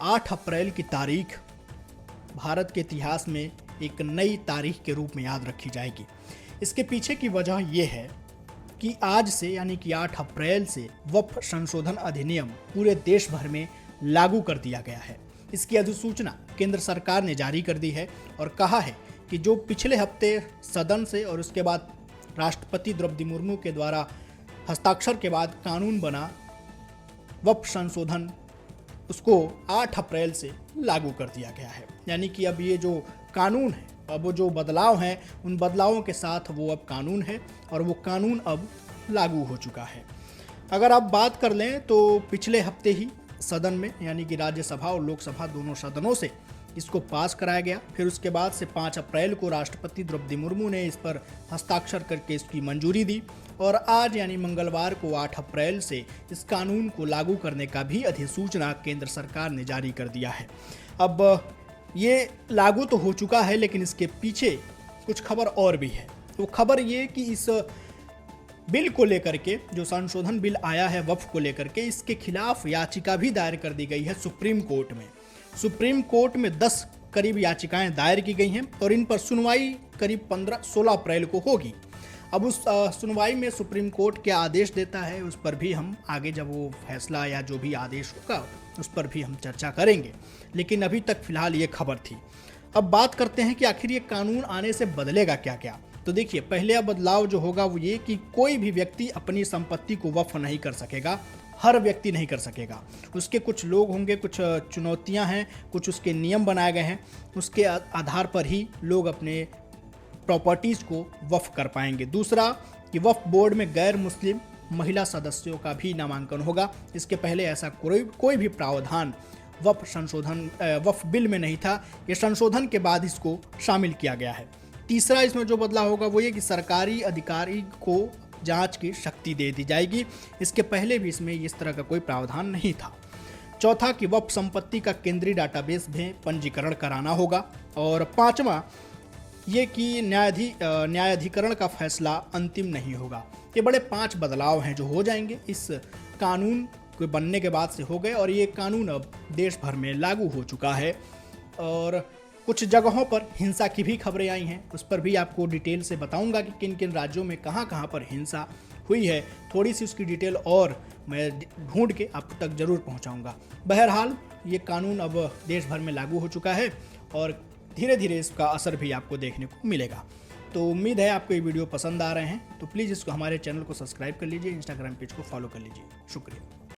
8 अप्रैल की तारीख भारत के इतिहास में एक नई तारीख के रूप में याद रखी जाएगी। इसके पीछे की वजह यह है कि आज से यानी कि 8 अप्रैल से वक्फ संशोधन अधिनियम पूरे देश भर में लागू कर दिया गया है। इसकी अधिसूचना केंद्र सरकार ने जारी कर दी है और कहा है कि जो पिछले हफ्ते सदन से और उसके बाद राष्ट्रपति द्रौपदी मुर्मू के द्वारा हस्ताक्षर के बाद कानून बना वक्फ संशोधन, उसको 8 अप्रैल से लागू कर दिया गया है। यानी कि अब ये जो कानून है, अब वो जो बदलाव हैं, उन बदलावों के साथ वो अब कानून है और वो कानून अब लागू हो चुका है। अगर आप बात कर लें तो पिछले हफ्ते ही सदन में यानी कि राज्यसभा और लोकसभा दोनों सदनों से इसको पास कराया गया। फिर उसके बाद से 5 अप्रैल को राष्ट्रपति द्रौपदी मुर्मू ने इस पर हस्ताक्षर करके इसकी मंजूरी दी और आज यानी मंगलवार को 8 अप्रैल से इस कानून को लागू करने का भी अधिसूचना केंद्र सरकार ने जारी कर दिया है। अब ये लागू तो हो चुका है, लेकिन इसके पीछे कुछ खबर और भी है। वो खबर ये कि इस बिल को लेकर के, जो संशोधन बिल आया है वक्फ को लेकर के, इसके खिलाफ याचिका भी दायर कर दी गई है सुप्रीम कोर्ट में। सुप्रीम कोर्ट में 10 करीब याचिकाएं दायर की गई हैं और इन पर सुनवाई करीब 15-16 अप्रैल को होगी। अब उस सुनवाई में सुप्रीम कोर्ट क्या आदेश देता है उस पर भी हम आगे जब वो फैसला या जो भी आदेश होगा उस पर भी हम चर्चा करेंगे, लेकिन अभी तक फिलहाल ये खबर थी। अब बात करते हैं कि आखिर ये कानून आने से बदलेगा क्या क्या। तो देखिए, पहले बदलाव जो होगा वो ये कि कोई भी व्यक्ति अपनी संपत्ति को वक्फ नहीं कर सकेगा, हर व्यक्ति नहीं कर सकेगा। उसके कुछ लोग होंगे, कुछ चुनौतियां हैं, कुछ उसके नियम बनाए गए हैं, उसके आधार पर ही लोग अपने प्रॉपर्टीज़ को वक्फ कर पाएंगे। दूसरा कि वक्फ बोर्ड में गैर मुस्लिम महिला सदस्यों का भी नामांकन होगा। इसके पहले ऐसा कोई भी प्रावधान वक्फ बिल में नहीं था। ये संशोधन के बाद इसको शामिल किया गया है। तीसरा इसमें जो बदलाव होगा वो ये कि सरकारी अधिकारी को जांच की शक्ति दे दी जाएगी। इसके पहले भी इसमें इस तरह का कोई प्रावधान नहीं था। चौथा कि वक्फ संपत्ति का केंद्रीय डाटाबेस में पंजीकरण कराना होगा। और पांचवा ये कि न्यायाधिकरण का फैसला अंतिम नहीं होगा। ये बड़े 5 बदलाव हैं जो हो जाएंगे, इस कानून के बनने के बाद से हो गए और ये कानून अब देश भर में लागू हो चुका है। और कुछ जगहों पर हिंसा की भी खबरें आई हैं, उस पर भी आपको डिटेल से बताऊंगा कि किन किन राज्यों में कहां पर हिंसा हुई है। थोड़ी सी उसकी डिटेल और मैं ढूंढ के आप तक जरूर पहुंचाऊंगा। बहरहाल ये कानून अब देश भर में लागू हो चुका है और धीरे धीरे इसका असर भी आपको देखने को मिलेगा। तो उम्मीद है आपको ये वीडियो पसंद आ रहे हैं, तो प्लीज़ इसको हमारे चैनल को सब्सक्राइब कर लीजिए, इंस्टाग्राम पेज को फॉलो कर लीजिए। शुक्रिया।